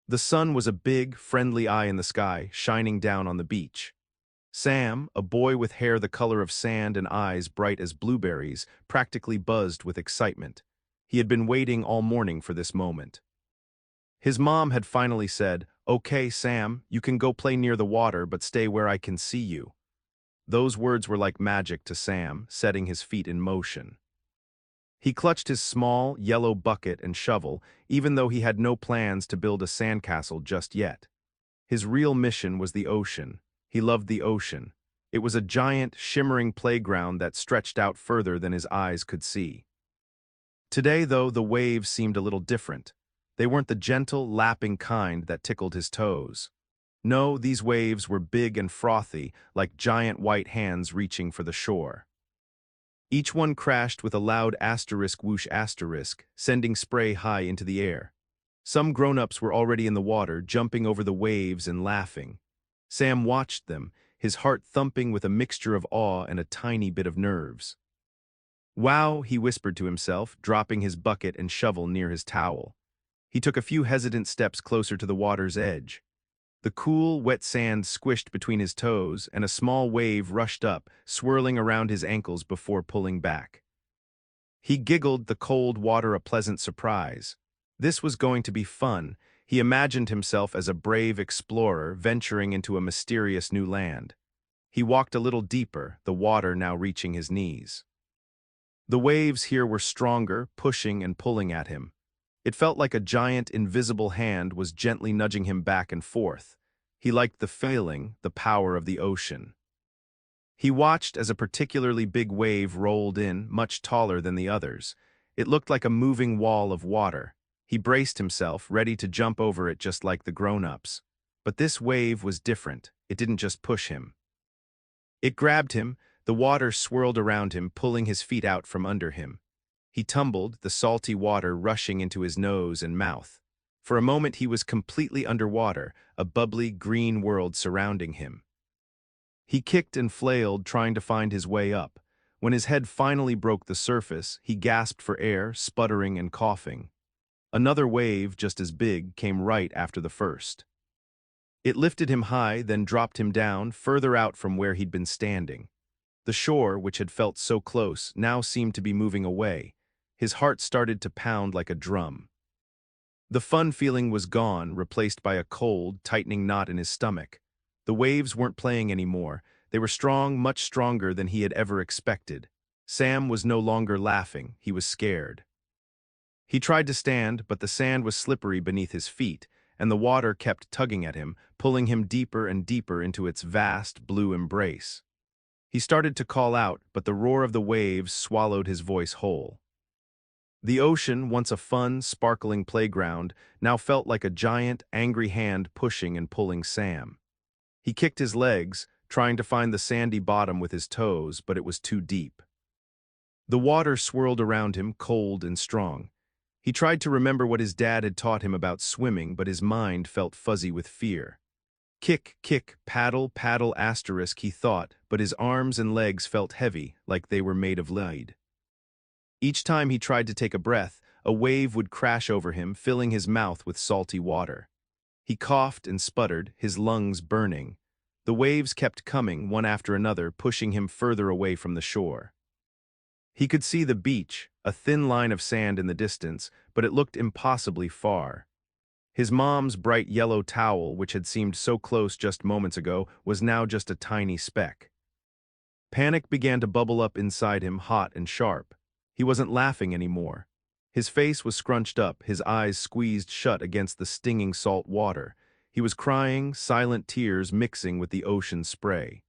The sun was a big, friendly eye in the sky, shining down on the beach. Sam, a boy with hair the color of sand and eyes bright as blueberries, practically buzzed with excitement. He had been waiting all morning for this moment. His mom had finally said, "Okay, Sam, you can go play near the water, but stay where I can see you." Those words were like magic to Sam, setting his feet in motion. He clutched his small, yellow bucket and shovel, even though he had no plans to build a sandcastle just yet. His real mission was the ocean. He loved the ocean. It was a giant, shimmering playground that stretched out further than his eyes could see. Today, though, the waves seemed a little different. They weren't the gentle, lapping kind that tickled his toes. No, these waves were big and frothy, like giant white hands reaching for the shore. Each one crashed with a loud asterisk whoosh asterisk, sending spray high into the air. Some grown-ups were already in the water, jumping over the waves and laughing. Sam watched them, his heart thumping with a mixture of awe and a tiny bit of nerves. "Wow," he whispered to himself, dropping his bucket and shovel near his towel. He took a few hesitant steps closer to the water's edge. The cool, wet sand squished between his toes, and a small wave rushed up, swirling around his ankles before pulling back. He giggled, the cold water a pleasant surprise. This was going to be fun. He imagined himself as a brave explorer venturing into a mysterious new land. He walked a little deeper, the water now reaching his knees. The waves here were stronger, pushing and pulling at him. It felt like a giant, invisible hand was gently nudging him back and forth. He liked the feeling, the power of the ocean. He watched as a particularly big wave rolled in, much taller than the others. It looked like a moving wall of water. He braced himself, ready to jump over it just like the grown-ups. But this wave was different. It didn't just push him. It grabbed him. The water swirled around him, pulling his feet out from under him. He tumbled, the salty water rushing into his nose and mouth. For a moment he was completely underwater, a bubbly, green world surrounding him. He kicked and flailed, trying to find his way up. When his head finally broke the surface, he gasped for air, sputtering and coughing. Another wave, just as big, came right after the first. It lifted him high, then dropped him down, further out from where he'd been standing. The shore, which had felt so close, now seemed to be moving away. His heart started to pound like a drum. The fun feeling was gone, replaced by a cold, tightening knot in his stomach. The waves weren't playing anymore. They were strong, much stronger than he had ever expected. Sam was no longer laughing. He was scared. He tried to stand, but the sand was slippery beneath his feet, and the water kept tugging at him, pulling him deeper and deeper into its vast, blue embrace. He started to call out, but the roar of the waves swallowed his voice whole. The ocean, once a fun, sparkling playground, now felt like a giant, angry hand pushing and pulling Sam. He kicked his legs, trying to find the sandy bottom with his toes, but it was too deep. The water swirled around him, cold and strong. He tried to remember what his dad had taught him about swimming, but his mind felt fuzzy with fear. Kick, kick, paddle, paddle, asterisk, he thought, but his arms and legs felt heavy, like they were made of lead. Each time he tried to take a breath, a wave would crash over him, filling his mouth with salty water. He coughed and sputtered, his lungs burning. The waves kept coming, one after another, pushing him further away from the shore. He could see the beach, a thin line of sand in the distance, but it looked impossibly far. His mom's bright yellow towel, which had seemed so close just moments ago, was now just a tiny speck. Panic began to bubble up inside him, hot and sharp. He wasn't laughing anymore. His face was scrunched up, his eyes squeezed shut against the stinging salt water. He was crying, silent tears mixing with the ocean spray.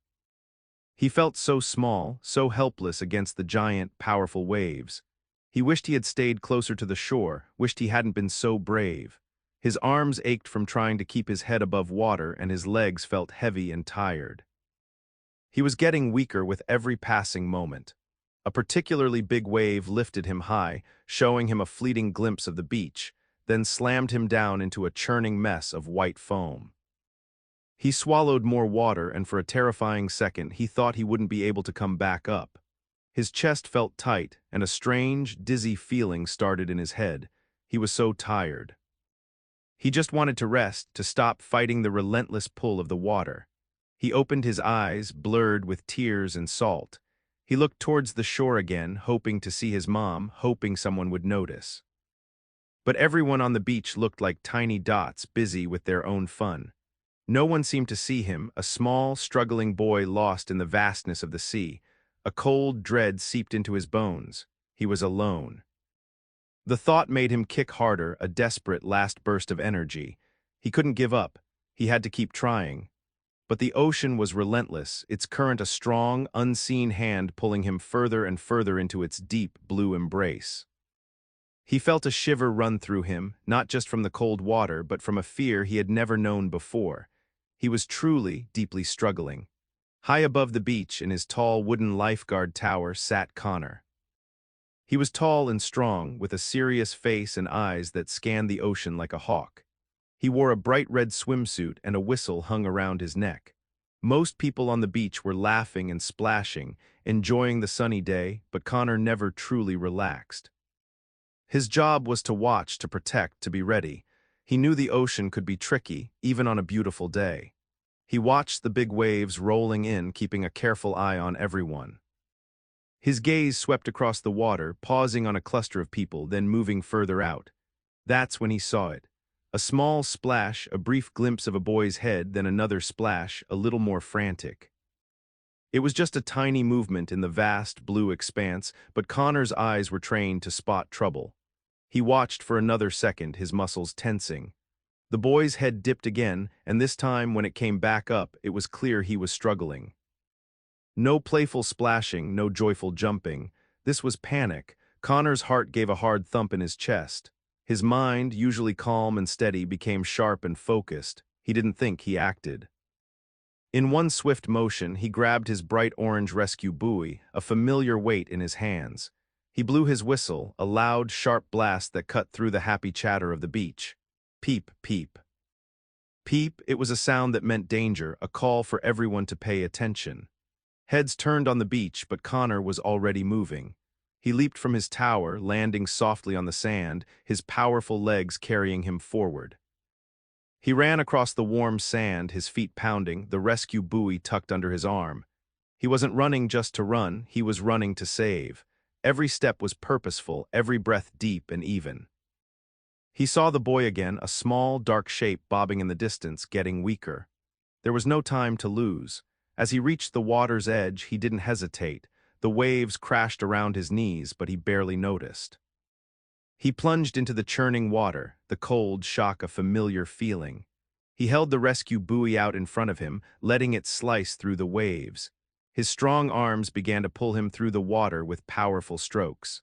He felt so small, so helpless against the giant, powerful waves. He wished he had stayed closer to the shore, wished he hadn't been so brave. His arms ached from trying to keep his head above water, and his legs felt heavy and tired. He was getting weaker with every passing moment. A particularly big wave lifted him high, showing him a fleeting glimpse of the beach, then slammed him down into a churning mess of white foam. He swallowed more water, and for a terrifying second he thought he wouldn't be able to come back up. His chest felt tight, and a strange, dizzy feeling started in his head. He was so tired. He just wanted to rest, to stop fighting the relentless pull of the water. He opened his eyes, blurred with tears and salt. He looked towards the shore again, hoping to see his mom, hoping someone would notice. But everyone on the beach looked like tiny dots, busy with their own fun. No one seemed to see him, a small, struggling boy lost in the vastness of the sea. A cold dread seeped into his bones. He was alone. The thought made him kick harder, a desperate last burst of energy. He couldn't give up. He had to keep trying. But the ocean was relentless, its current a strong, unseen hand pulling him further and further into its deep, blue embrace. He felt a shiver run through him, not just from the cold water, but from a fear he had never known before. He was truly, deeply struggling. High above the beach, in his tall wooden lifeguard tower, sat Connor. He was tall and strong, with a serious face and eyes that scanned the ocean like a hawk. He wore a bright red swimsuit and a whistle hung around his neck. Most people on the beach were laughing and splashing, enjoying the sunny day, but Connor never truly relaxed. His job was to watch, to protect, to be ready. He knew the ocean could be tricky, even on a beautiful day. He watched the big waves rolling in, keeping a careful eye on everyone. His gaze swept across the water, pausing on a cluster of people, then moving further out. That's when he saw it. A small splash, a brief glimpse of a boy's head, then another splash, a little more frantic. It was just a tiny movement in the vast, blue expanse, but Connor's eyes were trained to spot trouble. He watched for another second, his muscles tensing. The boy's head dipped again, and this time, when it came back up, it was clear he was struggling. No playful splashing, no joyful jumping. This was panic. Connor's heart gave a hard thump in his chest. His mind, usually calm and steady, became sharp and focused. He didn't think, he acted. In one swift motion, he grabbed his bright orange rescue buoy, a familiar weight in his hands. He blew his whistle, a loud, sharp blast that cut through the happy chatter of the beach. Peep, peep. Peep, it was a sound that meant danger, a call for everyone to pay attention. Heads turned on the beach, but Connor was already moving. He leaped from his tower, landing softly on the sand, his powerful legs carrying him forward. He ran across the warm sand, his feet pounding, the rescue buoy tucked under his arm. He wasn't running just to run, he was running to save. Every step was purposeful, every breath deep and even. He saw the boy again, a small, dark shape bobbing in the distance, getting weaker. There was no time to lose. As he reached the water's edge, he didn't hesitate. The waves crashed around his knees, but he barely noticed. He plunged into the churning water, the cold shock a familiar feeling. He held the rescue buoy out in front of him, letting it slice through the waves. His strong arms began to pull him through the water with powerful strokes.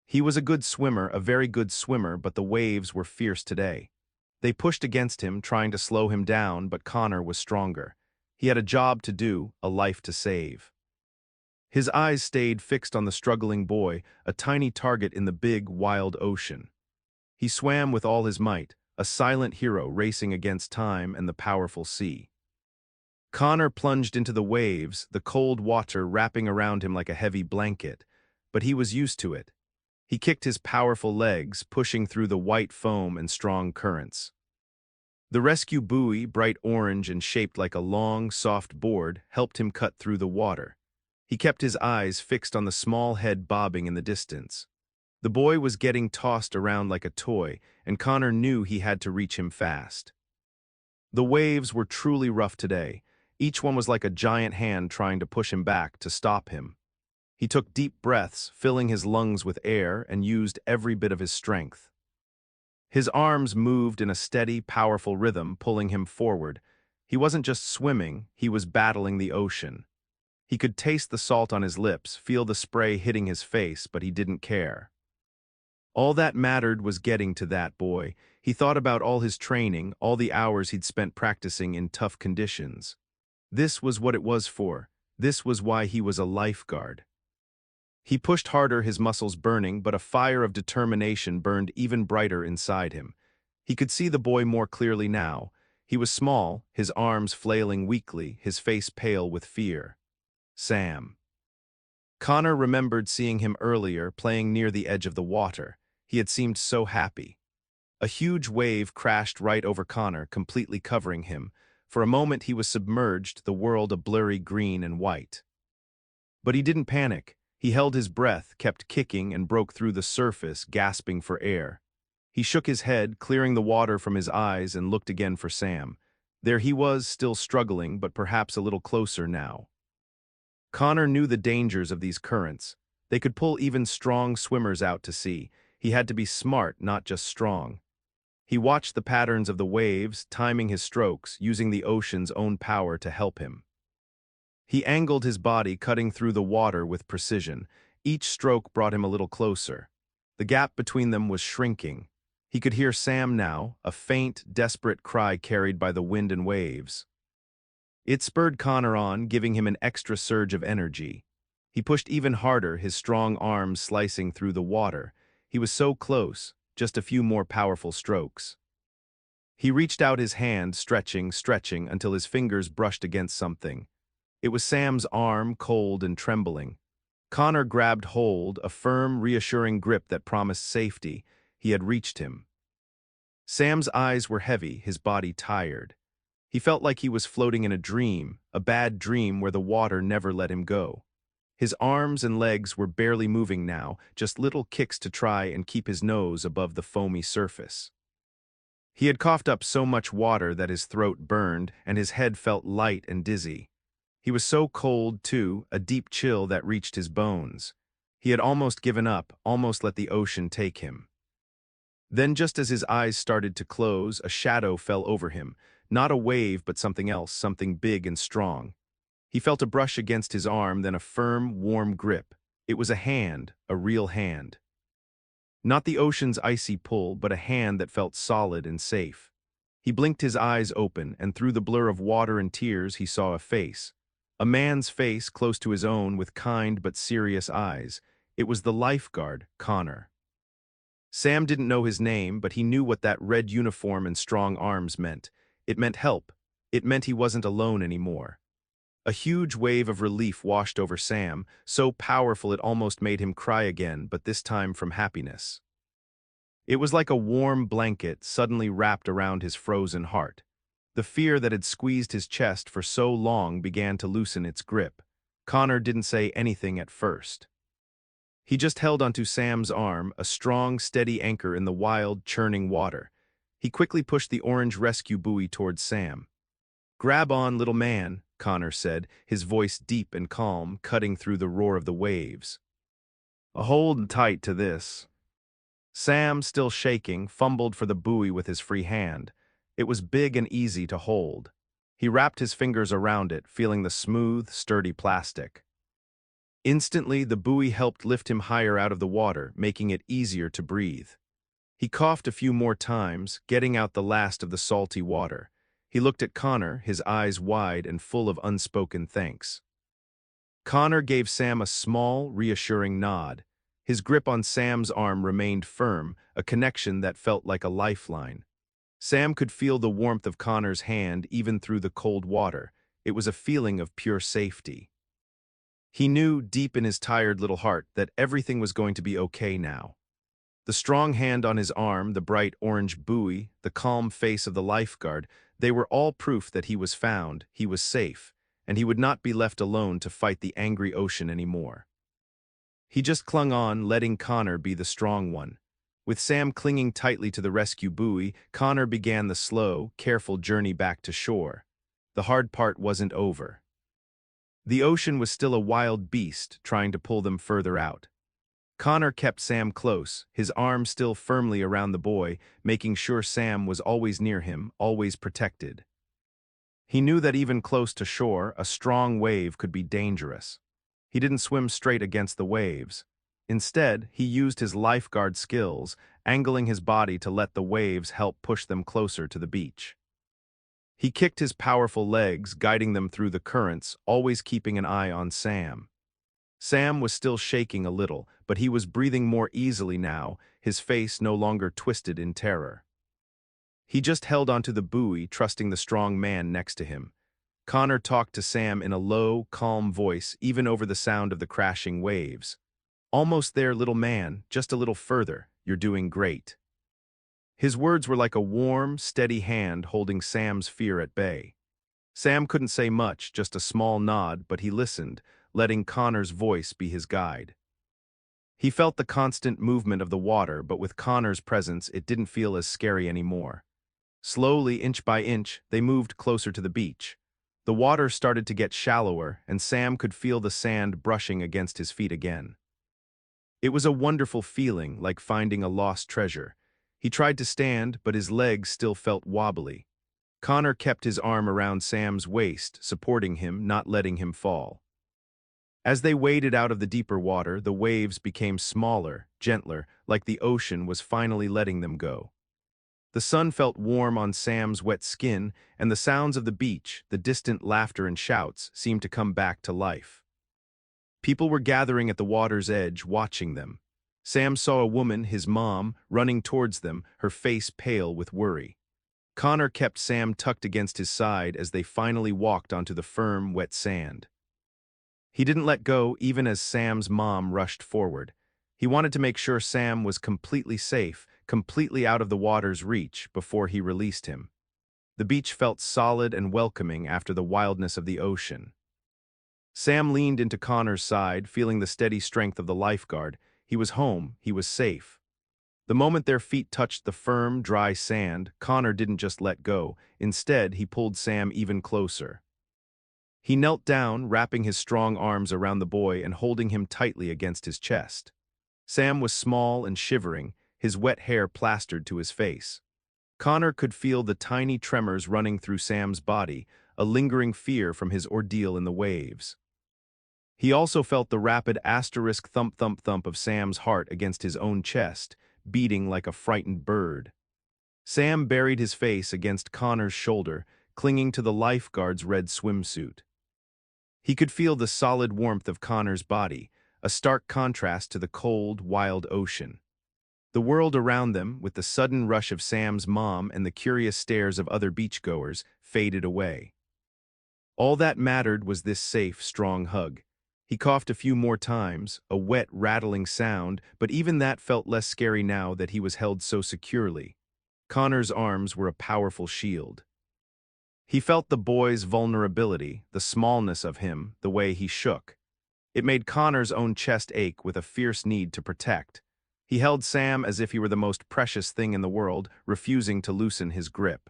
He was a good swimmer, a very good swimmer, but the waves were fierce today. They pushed against him, trying to slow him down, but Connor was stronger. He had a job to do, a life to save. His eyes stayed fixed on the struggling boy, a tiny target in the big, wild ocean. He swam with all his might, a silent hero racing against time and the powerful sea. Connor plunged into the waves, the cold water wrapping around him like a heavy blanket, but he was used to it. He kicked his powerful legs, pushing through the white foam and strong currents. The rescue buoy, bright orange and shaped like a long, soft board, helped him cut through the water. He kept his eyes fixed on the small head bobbing in the distance. The boy was getting tossed around like a toy, and Connor knew he had to reach him fast. The waves were truly rough today. Each one was like a giant hand trying to push him back, to stop him. He took deep breaths, filling his lungs with air, and used every bit of his strength. His arms moved in a steady, powerful rhythm, pulling him forward. He wasn't just swimming, he was battling the ocean. He could taste the salt on his lips, feel the spray hitting his face, but he didn't care. All that mattered was getting to that boy. He thought about all his training, all the hours he'd spent practicing in tough conditions. This was what it was for. This was why he was a lifeguard. He pushed harder, his muscles burning, but a fire of determination burned even brighter inside him. He could see the boy more clearly now. He was small, his arms flailing weakly, his face pale with fear. Sam. Connor remembered seeing him earlier, playing near the edge of the water. He had seemed so happy. A huge wave crashed right over Connor, completely covering him. For a moment he was submerged, the world a blurry green and white. But he didn't panic. He held his breath, kept kicking, and broke through the surface, gasping for air. He shook his head, clearing the water from his eyes, and looked again for Sam. There he was, still struggling, but perhaps a little closer now. Connor knew the dangers of these currents. They could pull even strong swimmers out to sea. He had to be smart, not just strong. He watched the patterns of the waves, timing his strokes, using the ocean's own power to help him. He angled his body, cutting through the water with precision. Each stroke brought him a little closer. The gap between them was shrinking. He could hear Sam now, a faint, desperate cry carried by the wind and waves. It spurred Connor on, giving him an extra surge of energy. He pushed even harder, his strong arms slicing through the water. He was so close, just a few more powerful strokes. He reached out his hand, stretching until his fingers brushed against something. It was Sam's arm, cold and trembling. Connor grabbed hold, a firm, reassuring grip that promised safety. He had reached him. Sam's eyes were heavy, his body tired. He felt like he was floating in a dream, a bad dream where the water never let him go. His arms and legs were barely moving now, just little kicks to try and keep his nose above the foamy surface. He had coughed up so much water that his throat burned and his head felt light and dizzy. He was so cold, too, a deep chill that reached his bones. He had almost given up, almost let the ocean take him. Then, just as his eyes started to close, a shadow fell over him. Not a wave, but something else, something big and strong. He felt a brush against his arm, then a firm, warm grip. It was a hand, a real hand. Not the ocean's icy pull, but a hand that felt solid and safe. He blinked his eyes open, and through the blur of water and tears he saw a face. A man's face close to his own with kind but serious eyes. It was the lifeguard, Connor. Sam didn't know his name, but he knew what that red uniform and strong arms meant. It meant help. It meant he wasn't alone anymore. A huge wave of relief washed over Sam, so powerful it almost made him cry again, but this time from happiness. It was like a warm blanket suddenly wrapped around his frozen heart. The fear that had squeezed his chest for so long began to loosen its grip. Connor didn't say anything at first. He just held onto Sam's arm, a strong, steady anchor in the wild, churning water. He quickly pushed the orange rescue buoy towards Sam. "Grab on, little man," Connor said, his voice deep and calm, cutting through the roar of the waves. "Hold tight to this." Sam, still shaking, fumbled for the buoy with his free hand. It was big and easy to hold. He wrapped his fingers around it, feeling the smooth, sturdy plastic. Instantly, the buoy helped lift him higher out of the water, making it easier to breathe. He coughed a few more times, getting out the last of the salty water. He looked at Connor, his eyes wide and full of unspoken thanks. Connor gave Sam a small, reassuring nod. His grip on Sam's arm remained firm, a connection that felt like a lifeline. Sam could feel the warmth of Connor's hand even through the cold water. It was a feeling of pure safety. He knew, deep in his tired little heart, that everything was going to be okay now. The strong hand on his arm, the bright orange buoy, the calm face of the lifeguard, they were all proof that he was found, he was safe, and he would not be left alone to fight the angry ocean anymore. He just clung on, letting Connor be the strong one. With Sam clinging tightly to the rescue buoy, Connor began the slow, careful journey back to shore. The hard part wasn't over. The ocean was still a wild beast, trying to pull them further out. Connor kept Sam close, his arm still firmly around the boy, making sure Sam was always near him, always protected. He knew that even close to shore, a strong wave could be dangerous. He didn't swim straight against the waves. Instead, he used his lifeguard skills, angling his body to let the waves help push them closer to the beach. He kicked his powerful legs, guiding them through the currents, always keeping an eye on Sam. Sam was still shaking a little, but he was breathing more easily now, his face no longer twisted in terror. He just held onto the buoy, trusting the strong man next to him. Connor talked to Sam in a low, calm voice, even over the sound of the crashing waves. "Almost there, little man, just a little further. You're doing great." His words were like a warm, steady hand holding Sam's fear at bay. Sam couldn't say much, just a small nod, but he listened, letting Connor's voice be his guide. He felt the constant movement of the water, but with Connor's presence, it didn't feel as scary anymore. Slowly, inch by inch, they moved closer to the beach. The water started to get shallower, and Sam could feel the sand brushing against his feet again. It was a wonderful feeling, like finding a lost treasure. He tried to stand, but his legs still felt wobbly. Connor kept his arm around Sam's waist, supporting him, not letting him fall. As they waded out of the deeper water, the waves became smaller, gentler, like the ocean was finally letting them go. The sun felt warm on Sam's wet skin, and the sounds of the beach, the distant laughter and shouts, seemed to come back to life. People were gathering at the water's edge, watching them. Sam saw a woman, his mom, running towards them, her face pale with worry. Connor kept Sam tucked against his side as they finally walked onto the firm, wet sand. He didn't let go even as Sam's mom rushed forward. He wanted to make sure Sam was completely safe, completely out of the water's reach before he released him. The beach felt solid and welcoming after the wildness of the ocean. Sam leaned into Connor's side, feeling the steady strength of the lifeguard. He was home, he was safe. The moment their feet touched the firm, dry sand, Connor didn't just let go. Instead, he pulled Sam even closer. He knelt down, wrapping his strong arms around the boy and holding him tightly against his chest. Sam was small and shivering, his wet hair plastered to his face. Connor could feel the tiny tremors running through Sam's body, a lingering fear from his ordeal in the waves. He also felt the rapid asterisk thump-thump-thump of Sam's heart against his own chest, beating like a frightened bird. Sam buried his face against Connor's shoulder, clinging to the lifeguard's red swimsuit. He could feel the solid warmth of Connor's body, a stark contrast to the cold, wild ocean. The world around them, with the sudden rush of Sam's mom and the curious stares of other beachgoers, faded away. All that mattered was this safe, strong hug. He coughed a few more times, a wet, rattling sound, but even that felt less scary now that he was held so securely. Connor's arms were a powerful shield. He felt the boy's vulnerability, the smallness of him, the way he shook. It made Connor's own chest ache with a fierce need to protect. He held Sam as if he were the most precious thing in the world, refusing to loosen his grip.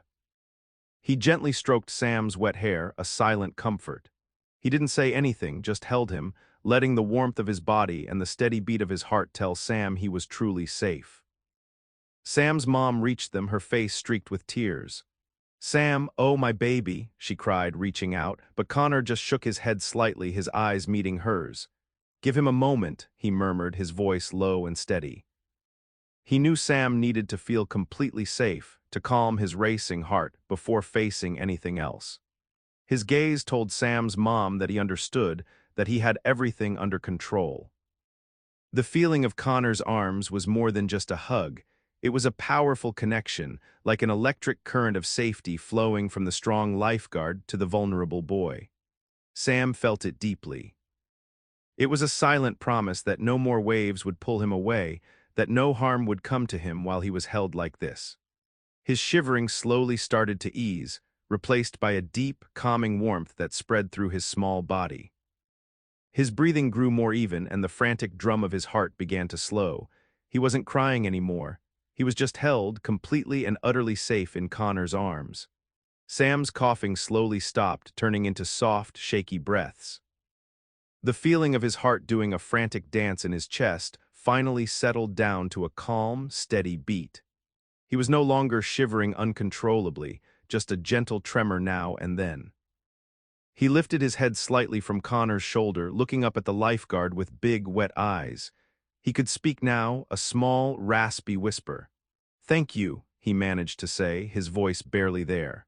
He gently stroked Sam's wet hair, a silent comfort. He didn't say anything, just held him, letting the warmth of his body and the steady beat of his heart tell Sam he was truly safe. Sam's mom reached them, her face streaked with tears. "Sam, oh my baby," she cried, reaching out, but Connor just shook his head slightly, his eyes meeting hers. "Give him a moment," he murmured, his voice low and steady. He knew Sam needed to feel completely safe, to calm his racing heart before facing anything else. His gaze told Sam's mom that he understood, that he had everything under control. The feeling of Connor's arms was more than just a hug. It was a powerful connection, like an electric current of safety flowing from the strong lifeguard to the vulnerable boy. Sam felt it deeply. It was a silent promise that no more waves would pull him away, that no harm would come to him while he was held like this. His shivering slowly started to ease, replaced by a deep, calming warmth that spread through his small body. His breathing grew more even, and the frantic drum of his heart began to slow. He wasn't crying anymore. He was just held, completely and utterly safe in Connor's arms. Sam's coughing slowly stopped, turning into soft, shaky breaths. The feeling of his heart doing a frantic dance in his chest finally settled down to a calm, steady beat. He was no longer shivering uncontrollably, just a gentle tremor now and then. He lifted his head slightly from Connor's shoulder, looking up at the lifeguard with big, wet eyes. He could speak now, a small, raspy whisper. "Thank you," he managed to say, his voice barely there.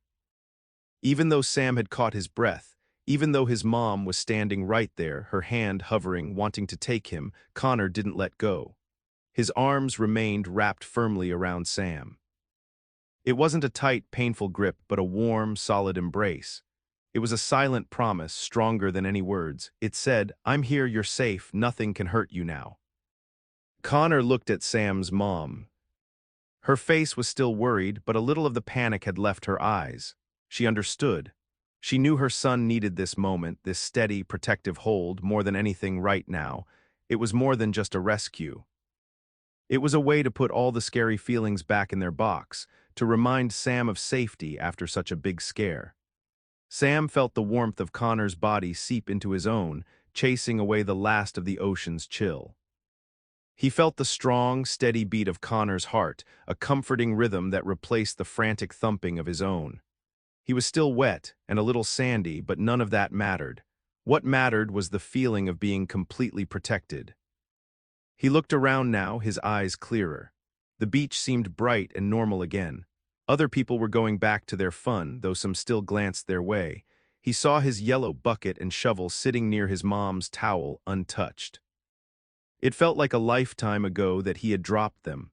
Even though Sam had caught his breath, even though his mom was standing right there, her hand hovering, wanting to take him, Connor didn't let go. His arms remained wrapped firmly around Sam. It wasn't a tight, painful grip, but a warm, solid embrace. It was a silent promise, stronger than any words. It said, "I'm here, you're safe, nothing can hurt you now." Connor looked at Sam's mom. Her face was still worried, but a little of the panic had left her eyes. She understood. She knew her son needed this moment, this steady, protective hold, more than anything right now. It was more than just a rescue. It was a way to put all the scary feelings back in their box, to remind Sam of safety after such a big scare. Sam felt the warmth of Connor's body seep into his own, chasing away the last of the ocean's chill. He felt the strong, steady beat of Connor's heart, a comforting rhythm that replaced the frantic thumping of his own. He was still wet and a little sandy, but none of that mattered. What mattered was the feeling of being completely protected. He looked around now, his eyes clearer. The beach seemed bright and normal again. Other people were going back to their fun, though some still glanced their way. He saw his yellow bucket and shovel sitting near his mom's towel, untouched. It felt like a lifetime ago that he had dropped them.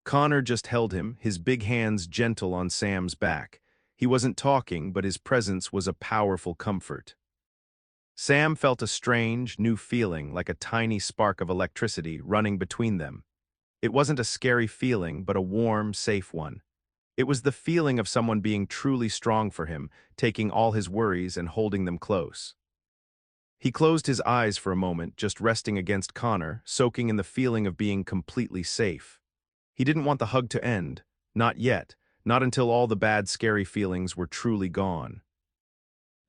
Connor just held him, his big hands gentle on Sam's back. He wasn't talking, but his presence was a powerful comfort. Sam felt a strange, new feeling, like a tiny spark of electricity running between them. It wasn't a scary feeling, but a warm, safe one. It was the feeling of someone being truly strong for him, taking all his worries and holding them close. He closed his eyes for a moment, just resting against Connor, soaking in the feeling of being completely safe. He didn't want the hug to end, not yet, not until all the bad, scary feelings were truly gone.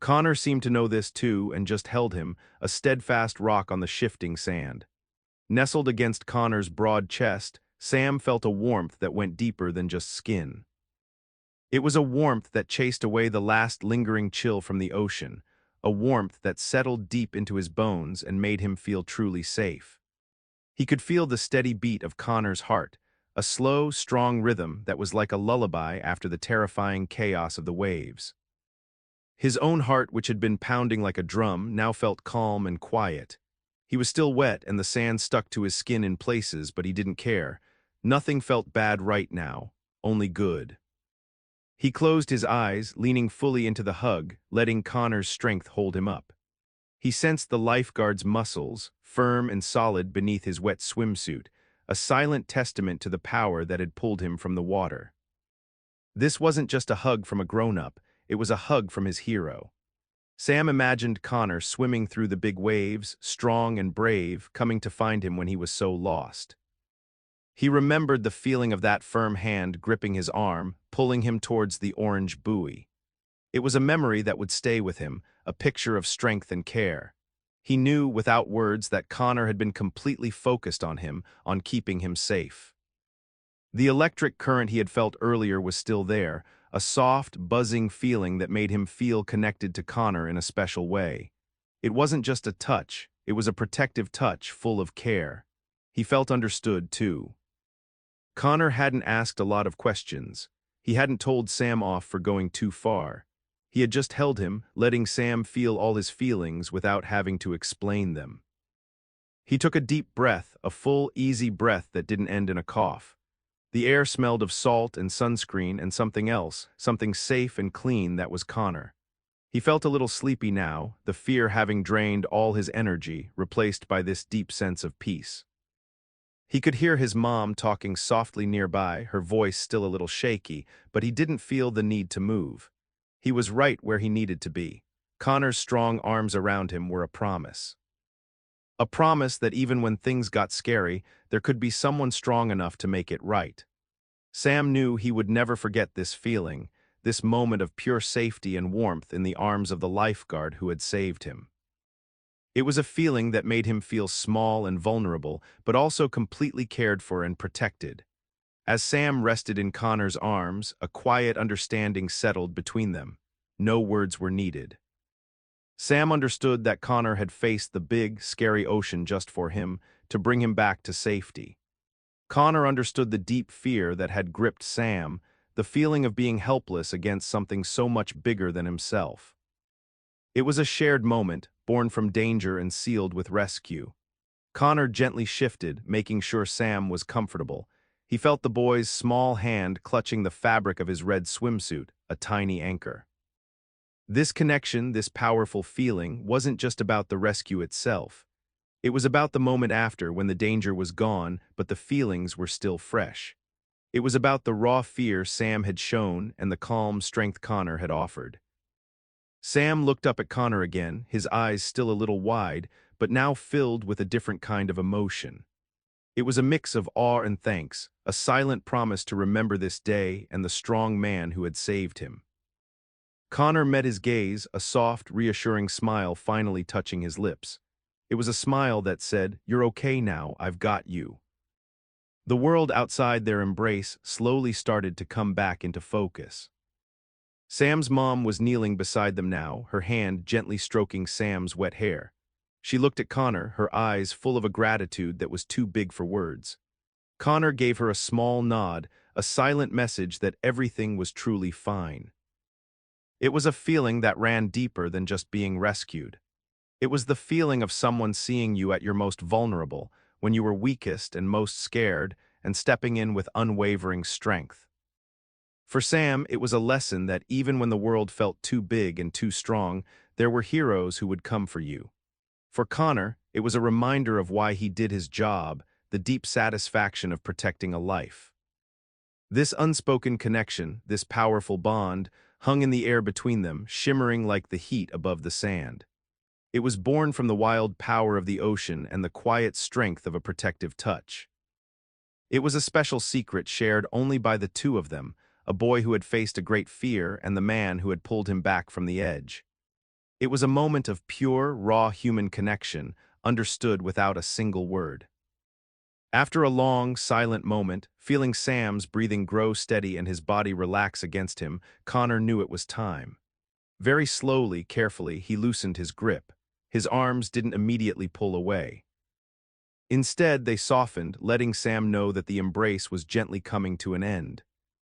Connor seemed to know this too and just held him, a steadfast rock on the shifting sand. Nestled against Connor's broad chest, Sam felt a warmth that went deeper than just skin. It was a warmth that chased away the last lingering chill from the ocean, a warmth that settled deep into his bones and made him feel truly safe. He could feel the steady beat of Connor's heart, a slow, strong rhythm that was like a lullaby after the terrifying chaos of the waves. His own heart, which had been pounding like a drum, now felt calm and quiet. He was still wet and the sand stuck to his skin in places, but he didn't care. Nothing felt bad right now, only good. He closed his eyes, leaning fully into the hug, letting Connor's strength hold him up. He sensed the lifeguard's muscles, firm and solid beneath his wet swimsuit, a silent testament to the power that had pulled him from the water. This wasn't just a hug from a grown-up, it was a hug from his hero. Sam imagined Connor swimming through the big waves, strong and brave, coming to find him when he was so lost. He remembered the feeling of that firm hand gripping his arm, pulling him towards the orange buoy. It was a memory that would stay with him, a picture of strength and care. He knew without words that Connor had been completely focused on him, on keeping him safe. The electric current he had felt earlier was still there, a soft, buzzing feeling that made him feel connected to Connor in a special way. It wasn't just a touch, it was a protective touch full of care. He felt understood, too. Connor hadn't asked a lot of questions. He hadn't told Sam off for going too far. He had just held him, letting Sam feel all his feelings without having to explain them. He took a deep breath, a full, easy breath that didn't end in a cough. The air smelled of salt and sunscreen and something else, something safe and clean that was Connor. He felt a little sleepy now, the fear having drained all his energy, replaced by this deep sense of peace. He could hear his mom talking softly nearby, her voice still a little shaky, but he didn't feel the need to move. He was right where he needed to be. Connor's strong arms around him were a promise. A promise that even when things got scary, there could be someone strong enough to make it right. Sam knew he would never forget this feeling, this moment of pure safety and warmth in the arms of the lifeguard who had saved him. It was a feeling that made him feel small and vulnerable, but also completely cared for and protected. As Sam rested in Connor's arms, a quiet understanding settled between them. No words were needed. Sam understood that Connor had faced the big, scary ocean just for him, to bring him back to safety. Connor understood the deep fear that had gripped Sam, the feeling of being helpless against something so much bigger than himself. It was a shared moment, born from danger and sealed with rescue. Connor gently shifted, making sure Sam was comfortable. He felt the boy's small hand clutching the fabric of his red swimsuit, a tiny anchor. This connection, this powerful feeling, wasn't just about the rescue itself. It was about the moment after, when the danger was gone, but the feelings were still fresh. It was about the raw fear Sam had shown and the calm strength Connor had offered. Sam looked up at Connor again, his eyes still a little wide, but now filled with a different kind of emotion. It was a mix of awe and thanks, a silent promise to remember this day and the strong man who had saved him. Connor met his gaze, a soft, reassuring smile finally touching his lips. It was a smile that said, "You're okay now, I've got you." The world outside their embrace slowly started to come back into focus. Sam's mom was kneeling beside them now, her hand gently stroking Sam's wet hair. She looked at Connor, her eyes full of a gratitude that was too big for words. Connor gave her a small nod, a silent message that everything was truly fine. It was a feeling that ran deeper than just being rescued. It was the feeling of someone seeing you at your most vulnerable, when you were weakest and most scared, and stepping in with unwavering strength. For Sam, it was a lesson that even when the world felt too big and too strong, there were heroes who would come for you. For Connor, it was a reminder of why he did his job, the deep satisfaction of protecting a life. This unspoken connection, this powerful bond, hung in the air between them, shimmering like the heat above the sand. It was born from the wild power of the ocean and the quiet strength of a protective touch. It was a special secret shared only by the two of them, a boy who had faced a great fear and the man who had pulled him back from the edge. It was a moment of pure, raw human connection, understood without a single word. After a long, silent moment, feeling Sam's breathing grow steady and his body relax against him, Connor knew it was time. Very slowly, carefully, he loosened his grip. His arms didn't immediately pull away. Instead, they softened, letting Sam know that the embrace was gently coming to an end.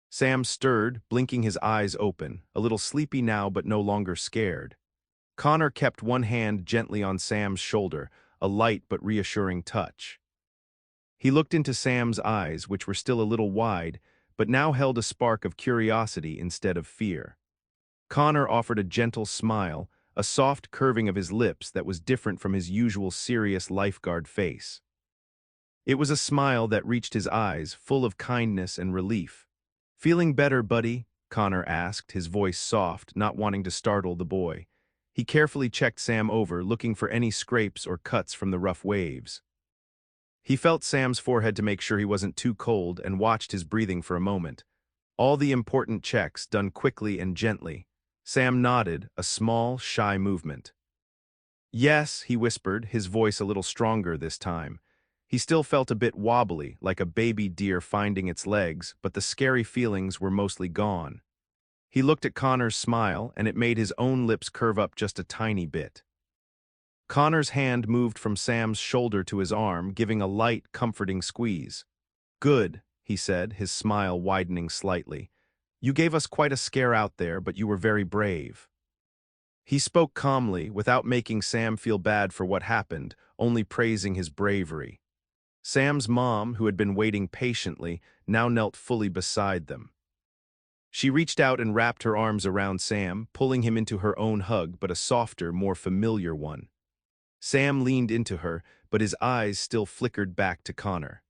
Sam stirred, blinking his eyes open, a little sleepy now but no longer scared. Connor kept one hand gently on Sam's shoulder, a light but reassuring touch. He looked into Sam's eyes, which were still a little wide, but now held a spark of curiosity instead of fear. Connor offered a gentle smile, a soft curving of his lips that was different from his usual serious lifeguard face. It was a smile that reached his eyes, full of kindness and relief. "Feeling better, buddy?" Connor asked, his voice soft, not wanting to startle the boy. He carefully checked Sam over, looking for any scrapes or cuts from the rough waves. He felt Sam's forehead to make sure he wasn't too cold and watched his breathing for a moment. All the important checks done quickly and gently. Sam nodded, a small, shy movement. "Yes," he whispered, his voice a little stronger this time. He still felt a bit wobbly, like a baby deer finding its legs, but the scary feelings were mostly gone. He looked at Connor's smile, and it made his own lips curve up just a tiny bit. Connor's hand moved from Sam's shoulder to his arm, giving a light, comforting squeeze. "Good," he said, his smile widening slightly. "You gave us quite a scare out there, but you were very brave." He spoke calmly, without making Sam feel bad for what happened, only praising his bravery. Sam's mom, who had been waiting patiently, now knelt fully beside them. She reached out and wrapped her arms around Sam, pulling him into her own hug, but a softer, more familiar one. Sam leaned into her, but his eyes still flickered back to Connor.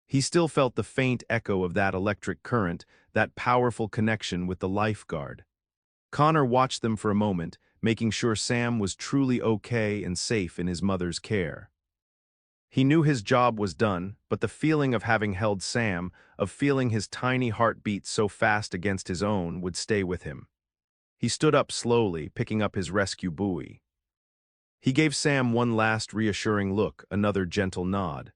He still felt the faint echo of that electric current, that powerful connection with the lifeguard. Connor watched them for a moment, making sure Sam was truly okay and safe in his mother's care. He knew his job was done, but the feeling of having held Sam, of feeling his tiny heart beat so fast against his own, would stay with him. He stood up slowly, picking up his rescue buoy. He gave Sam one last reassuring look, another gentle nod.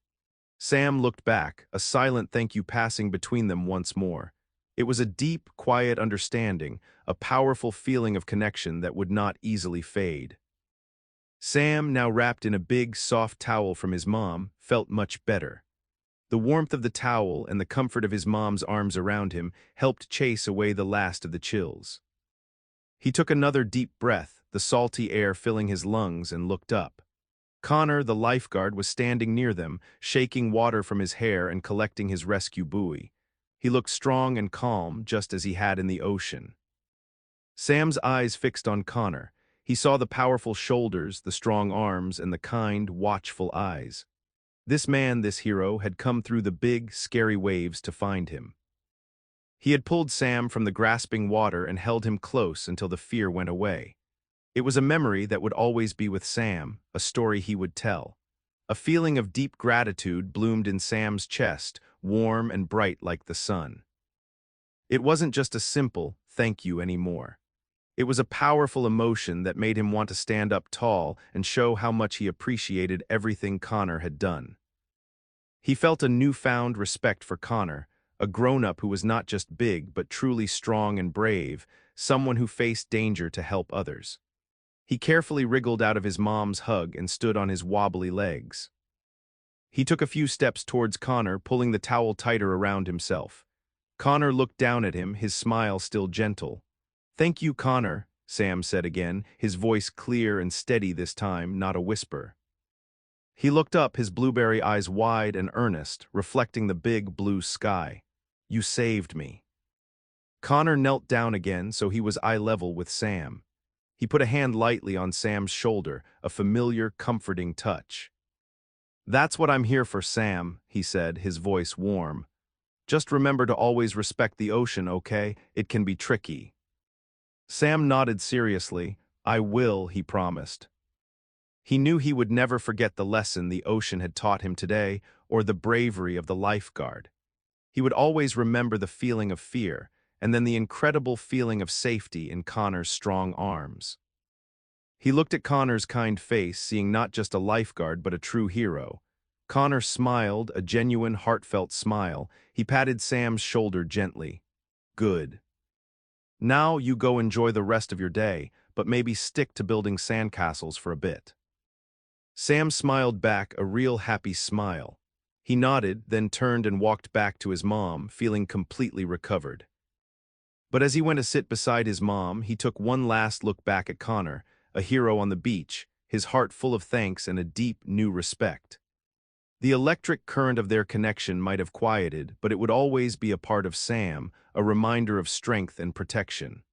Sam looked back, a silent thank you passing between them once more. It was a deep, quiet understanding, a powerful feeling of connection that would not easily fade. Sam, now wrapped in a big, soft towel from his mom, felt much better. The warmth of the towel and the comfort of his mom's arms around him helped chase away the last of the chills. He took another deep breath, the salty air filling his lungs, and looked up. Connor, the lifeguard, was standing near them, shaking water from his hair and collecting his rescue buoy. He looked strong and calm, just as he had in the ocean. Sam's eyes fixed on Connor. He saw the powerful shoulders, the strong arms, and the kind, watchful eyes. This hero, had come through the big, scary waves to find him. He had pulled Sam from the grasping water and held him close until the fear went away. It was a memory that would always be with Sam, a story he would tell. A feeling of deep gratitude bloomed in Sam's chest, warm and bright like the sun. It wasn't just a simple thank you anymore. It was a powerful emotion that made him want to stand up tall and show how much he appreciated everything Connor had done. He felt a newfound respect for Connor, a grown-up who was not just big but truly strong and brave, someone who faced danger to help others. He carefully wriggled out of his mom's hug and stood on his wobbly legs. He took a few steps towards Connor, pulling the towel tighter around himself. Connor looked down at him, his smile still gentle. "Thank you, Connor," Sam said again, his voice clear and steady this time, not a whisper. He looked up, his blueberry eyes wide and earnest, reflecting the big blue sky. "You saved me." Connor knelt down again so he was eye level with Sam. He put a hand lightly on Sam's shoulder, a familiar, comforting touch. "That's what I'm here for, Sam," he said, his voice warm. "Just remember to always respect the ocean, okay? It can be tricky." Sam nodded seriously. "I will," he promised. He knew he would never forget the lesson the ocean had taught him today, or the bravery of the lifeguard. He would always remember the feeling of fear, and then the incredible feeling of safety in Connor's strong arms. He looked at Connor's kind face, seeing not just a lifeguard but a true hero. Connor smiled, a genuine, heartfelt smile. He patted Sam's shoulder gently. "Good. Now you go enjoy the rest of your day, but maybe stick to building sandcastles for a bit." Sam smiled back, a real happy smile. He nodded, then turned and walked back to his mom, feeling completely recovered. But as he went to sit beside his mom, he took one last look back at Connor, a hero on the beach, his heart full of thanks and a deep, new respect. The electric current of their connection might have quieted, but it would always be a part of Sam, a reminder of strength and protection.